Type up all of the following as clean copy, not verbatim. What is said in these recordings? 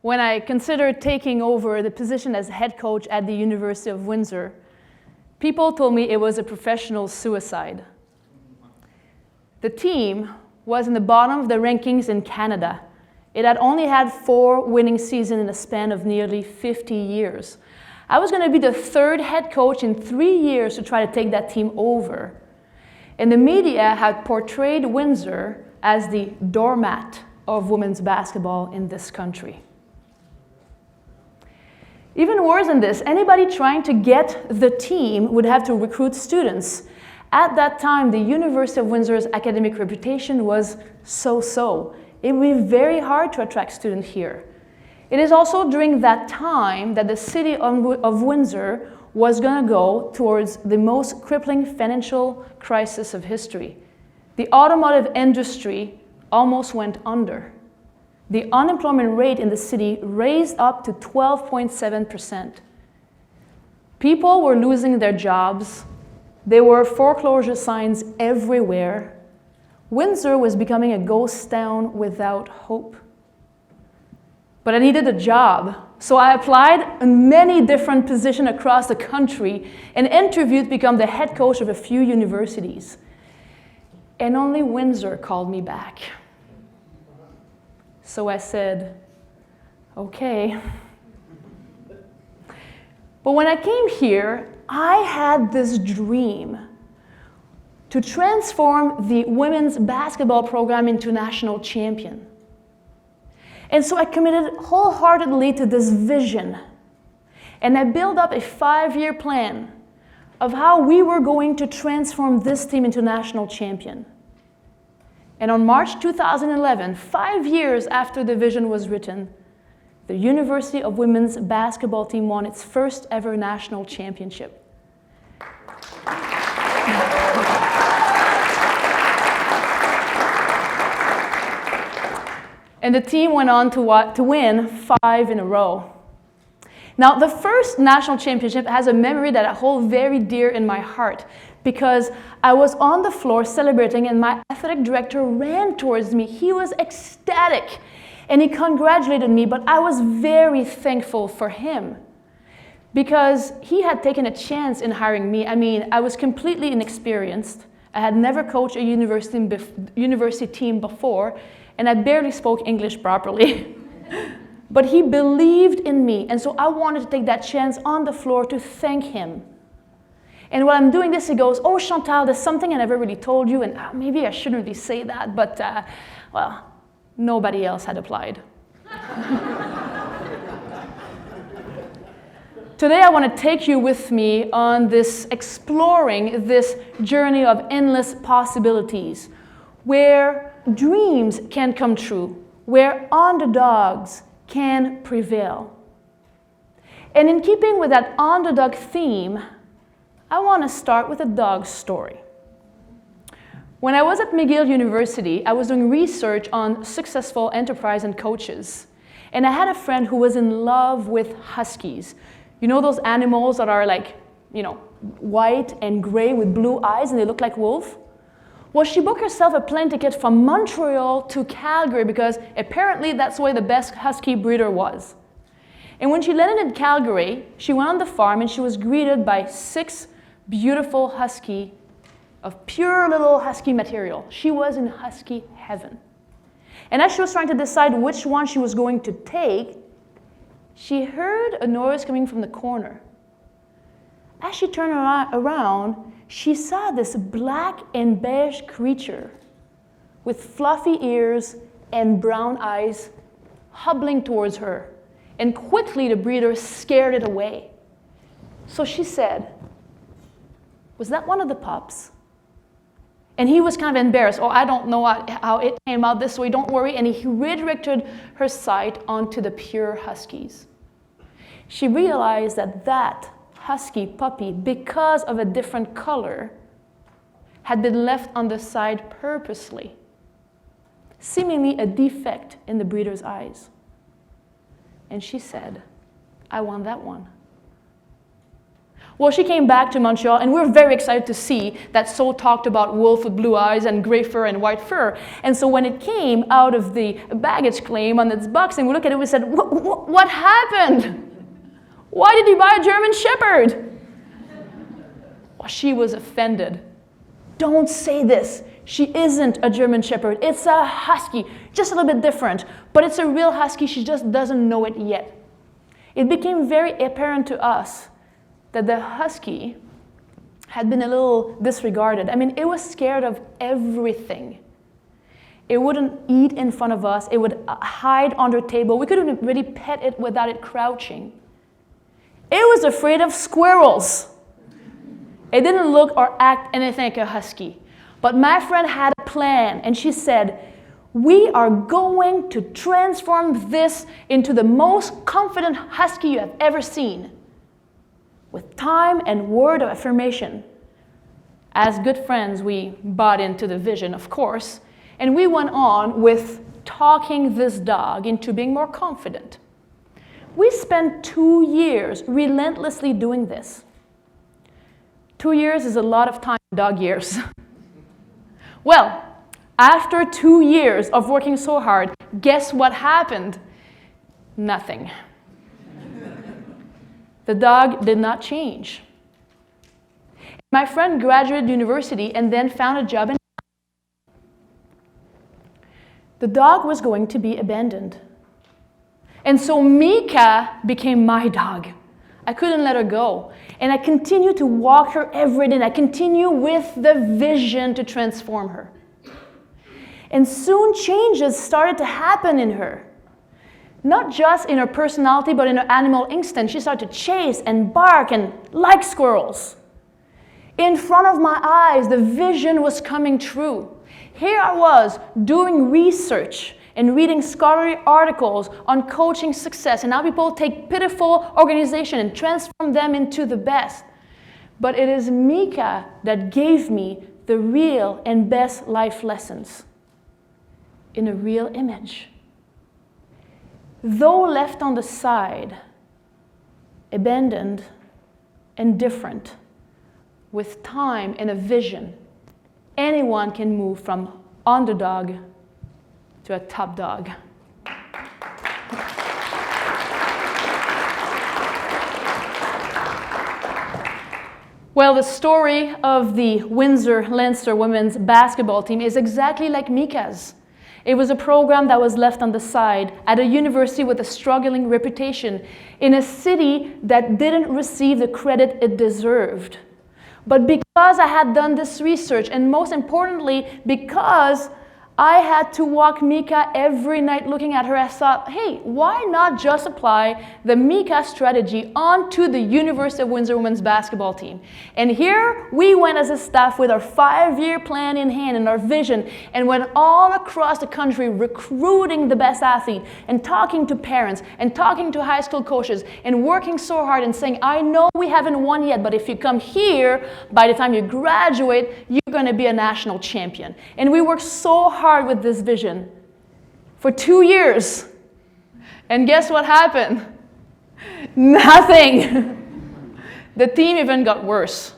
when I considered taking over the position as head coach at the University of Windsor, people told me it was a professional suicide. The team was in the bottom of the rankings in Canada. It had only had 4 winning seasons in a span of nearly 50 years. I was going to be the 3rd head coach in 3 years to try to take that team over. And the media had portrayed Windsor as the doormat of women's basketball in this country. Even worse than this, anybody trying to get the team would have to recruit students. At that time, the University of Windsor's academic reputation was so-so. It would be very hard to attract students here. It is also during that time that the city of Windsor was going to go towards the most crippling financial crisis of history. The automotive industry almost went under. The unemployment rate in the city raised up to 12.7%. People were losing their jobs. There were foreclosure signs everywhere. Windsor was becoming a ghost town without hope. But I needed a job, so I applied in many different positions across the country and interviewed to become the head coach of a few universities. And only Windsor called me back. So I said, okay. But when I came here, I had this dream to transform the women's basketball program into national champion. And so I committed wholeheartedly to this vision. And I built up a 5-year plan of how we were going to transform this team into national champion. And on March 2011, 5 years after the vision was written, the University of Women's basketball team won its first ever national championship. And the team went on to win 5 in a row. Now, the first national championship has a memory that I hold very dear in my heart because I was on the floor celebrating and my athletic director ran towards me. He was ecstatic and he congratulated me, but I was very thankful for him because he had taken a chance in hiring me. I mean, I was completely inexperienced. I had never coached a university team before, and I barely spoke English properly. But he believed in me, and so I wanted to take that chance on the floor to thank him. And while I'm doing this, he goes, "Oh, Chantal, there's something I never really told you, and maybe I shouldn't really say that, but, well, nobody else had applied." Today, I want to take you with me on this exploring this journey of endless possibilities, where dreams can come true, where underdogs can prevail. And in keeping with that underdog theme, I want to start with a dog story. When I was at McGill University, I was doing research on successful enterprise and coaches. And I had a friend who was in love with huskies. You know those animals that are like, white and gray with blue eyes and they look like wolves? Well, she booked herself a plane ticket from Montreal to Calgary because apparently that's where the best husky breeder was. And when she landed in Calgary, she went on the farm and she was greeted by 6 beautiful husky of pure little husky material. She was in husky heaven. And as she was trying to decide which one she was going to take, she heard a noise coming from the corner. As she turned around, she saw this black and beige creature with fluffy ears and brown eyes hobbling towards her. And quickly the breeder scared it away. So she said, "Was that one of the pups?" And he was kind of embarrassed. "Oh, I don't know how it came out this way, don't worry." And he redirected her sight onto the pure huskies. She realized that husky puppy, because of a different color, had been left on the side purposely, seemingly a defect in the breeder's eyes. And she said, "I want that one." Well, she came back to Montreal, and we were very excited to see that So talked about wolf with blue eyes and gray fur and white fur. And so when it came out of the baggage claim on its box, and we looked at it, we said, what happened? Why did you buy a German Shepherd? Well, she was offended. Don't say this. She isn't a German Shepherd. It's a Husky, just a little bit different. But it's a real Husky. She just doesn't know it yet. It became very apparent to us that the Husky had been a little disregarded. I mean, it was scared of everything. It wouldn't eat in front of us. It would hide under a table. We couldn't really pet it without it crouching. It was afraid of squirrels. It didn't look or act anything like a Husky. But my friend had a plan, and she said, we are going to transform this into the most confident Husky you have ever seen, with time and word of affirmation. As good friends, we bought into the vision, of course, and we went on with talking this dog into being more confident. We spent 2 years relentlessly doing this. 2 years is a lot of time in dog years. Well, after 2 years of working so hard, guess what happened? Nothing. The dog did not change. My friend graduated university and then found a job in. The dog was going to be abandoned. And so Meeka became my dog. I couldn't let her go. And I continued to walk her every day. And I continued with the vision to transform her. And soon changes started to happen in her. Not just in her personality, but in her animal instinct. She started to chase and bark and like squirrels. In front of my eyes, the vision was coming true. Here I was doing research and reading scholarly articles on coaching success and how people take pitiful organizations and transform them into the best. But it is Meeka that gave me the real and best life lessons in a real image. Though left on the side, abandoned and different, with time and a vision, anyone can move from underdog to a top dog. Well, the story of the Windsor Lancers women's basketball team is exactly like Meeka's. It was a program that was left on the side at a university with a struggling reputation in a city that didn't receive the credit it deserved. But because I had done this research, and most importantly, because I had to walk Meeka every night looking at her, I thought, hey, why not just apply the Meeka strategy onto the University of Windsor women's basketball team? And here we went as a staff with our 5-year plan in hand and our vision, and went all across the country recruiting the best athlete and talking to parents and talking to high school coaches and working so hard and saying, I know we haven't won yet, but if you come here, by the time you graduate, you're going to be a national champion. And we worked so hard with this vision for 2 years. And guess what happened? Nothing. The team even got worse.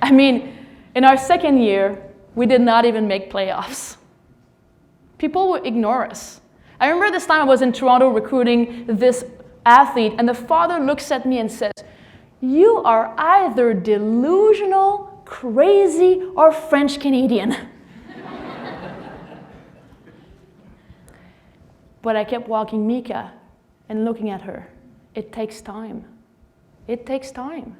I mean, in our second year, we did not even make playoffs. People would ignore us. I remember this time I was in Toronto recruiting this athlete, and the father looks at me and says, you are either delusional, crazy, or French Canadian. But I kept walking Meeka and looking at her. It takes time. It takes time.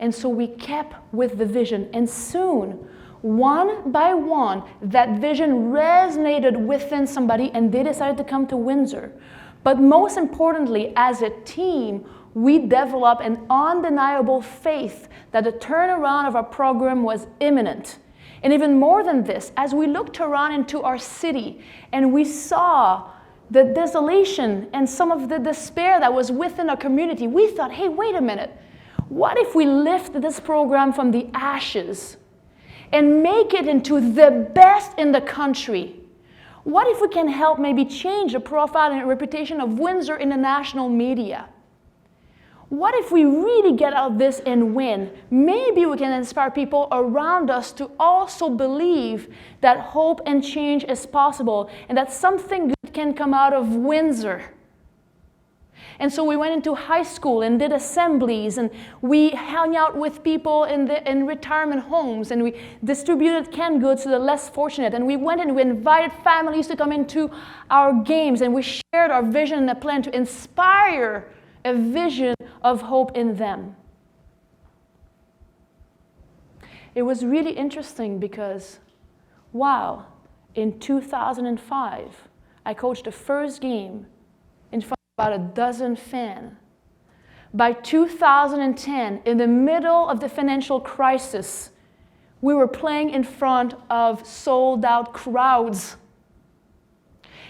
And so we kept with the vision. And soon, one by one, that vision resonated within somebody and they decided to come to Windsor. But most importantly, as a team, we developed an undeniable faith that the turnaround of our program was imminent. And even more than this, as we looked around into our city and we saw the desolation and some of the despair that was within our community, we thought, hey, wait a minute. What if we lift this program from the ashes and make it into the best in the country? What if we can help maybe change the profile and reputation of Windsor in the national media? What if we really get out of this and win? Maybe we can inspire people around us to also believe that hope and change is possible and that something good can come out of Windsor. And so we went into high school and did assemblies, and we hung out with people in retirement homes, and we distributed canned goods to the less fortunate, and we went and we invited families to come into our games, and we shared our vision and a plan to inspire a vision of hope in them. It was really interesting because, wow, in 2005, I coached the first game in front of about a dozen fans. By 2010, in the middle of the financial crisis, we were playing in front of sold-out crowds.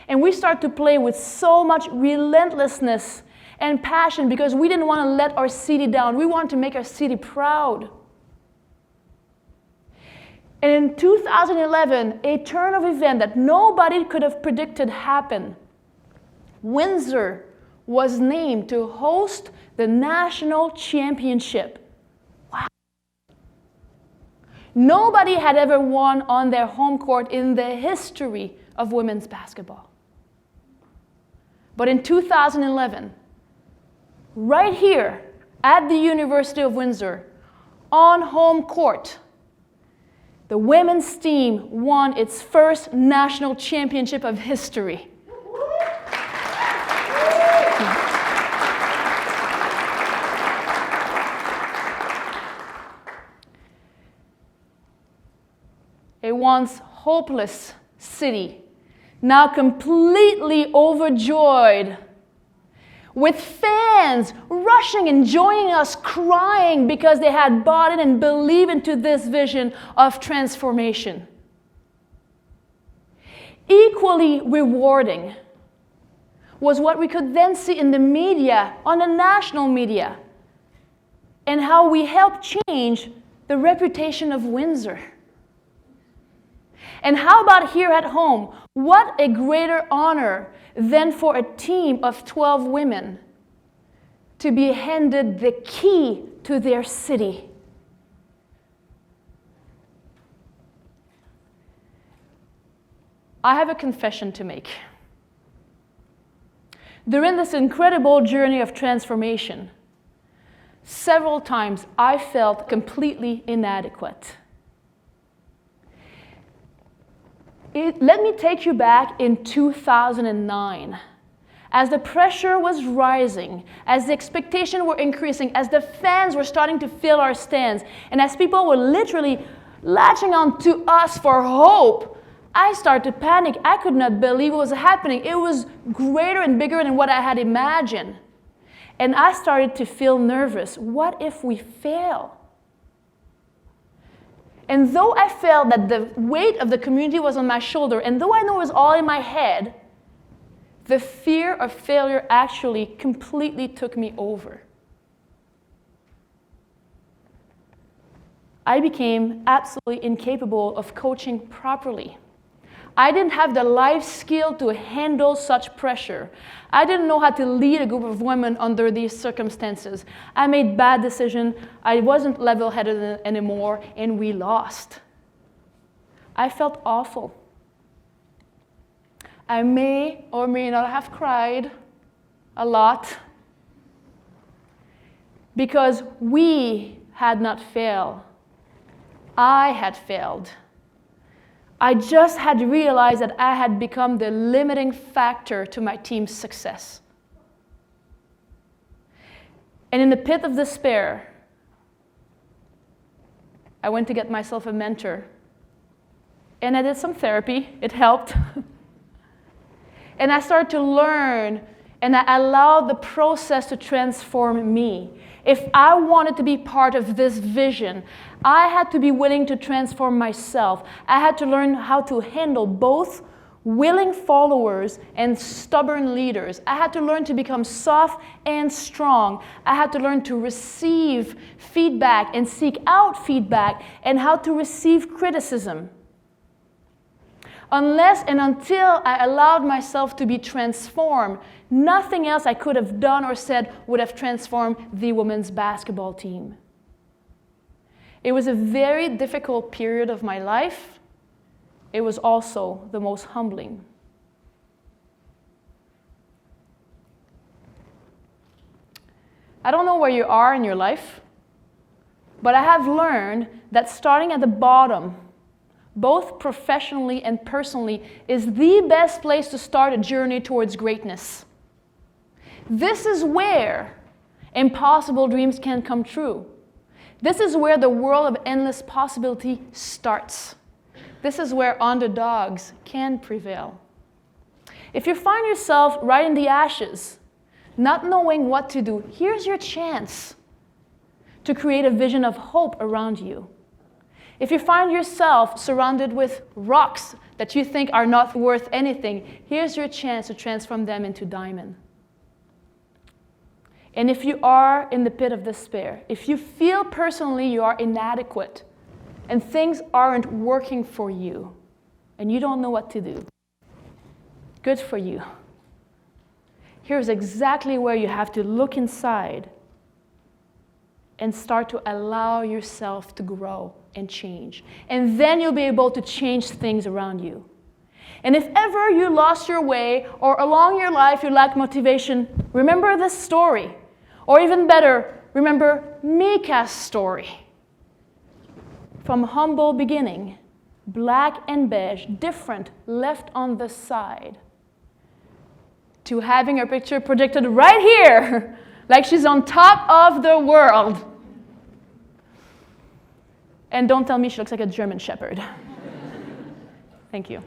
And we started to play with so much relentlessness and passion because we didn't want to let our city down. We wanted to make our city proud. And in 2011, a turn of event that nobody could have predicted happened. Windsor was named to host the national championship. Wow. Nobody had ever won on their home court in the history of women's basketball. But in 2011, right here at the University of Windsor, on home court, the women's team won its first national championship of history. A once hopeless city, now completely overjoyed, with fans rushing and joining us, crying because they had bought in and believed into this vision of transformation. Equally rewarding was what we could then see in the media, on the national media, and how we helped change the reputation of Windsor. And how about here at home? What a greater honor than for a team of 12 women to be handed the key to their city. I have a confession to make. During this incredible journey of transformation, several times I felt completely inadequate. Let me take you back in 2009. As the pressure was rising, as the expectations were increasing, as the fans were starting to fill our stands, and as people were literally latching on to us for hope, I started to panic. I could not believe what was happening. It was greater and bigger than what I had imagined. And I started to feel nervous. What if we fail? And though I felt that the weight of the community was on my shoulder, and though I know it was all in my head, the fear of failure actually completely took me over. I became absolutely incapable of coaching properly. I didn't have the life skill to handle such pressure. I didn't know how to lead a group of women under these circumstances. I made bad decisions. I wasn't level-headed anymore, and we lost. I felt awful. I may or may not have cried a lot because we had not failed. I had failed. I just had realized that I had become the limiting factor to my team's success. And in the pit of despair, I went to get myself a mentor. And I did some therapy. It helped. And I started to learn, and I allowed the process to transform me. If I wanted to be part of this vision, I had to be willing to transform myself. I had to learn how to handle both willing followers and stubborn leaders. I had to learn to become soft and strong. I had to learn to receive feedback and seek out feedback, and how to receive criticism. unless and until I allowed myself to be transformed, nothing else I could have done or said would have transformed the women's basketball team. It was a very difficult period of my life. It was also the most humbling. I don't know where you are in your life, but I have learned that starting at the bottom, both professionally and personally, is the best place to start a journey towards greatness. This is where impossible dreams can come true. This is where the world of endless possibility starts. This is where underdogs can prevail. If you find yourself right in the ashes, not knowing what to do, here's your chance to create a vision of hope around you. If you find yourself surrounded with rocks that you think are not worth anything, here's your chance to transform them into diamond. And if you are in the pit of despair, if you feel personally you are inadequate and things aren't working for you and you don't know what to do, good for you. Here's exactly where you have to look inside and start to allow yourself to grow and change. And then you'll be able to change things around you. And if ever you lost your way or along your life you lack motivation, remember this story. Or even better, remember Meeka's story. From humble beginning, black and beige, different, left on the side, to having her picture projected right here, like she's on top of the world. And don't tell me she looks like a German shepherd. Thank you.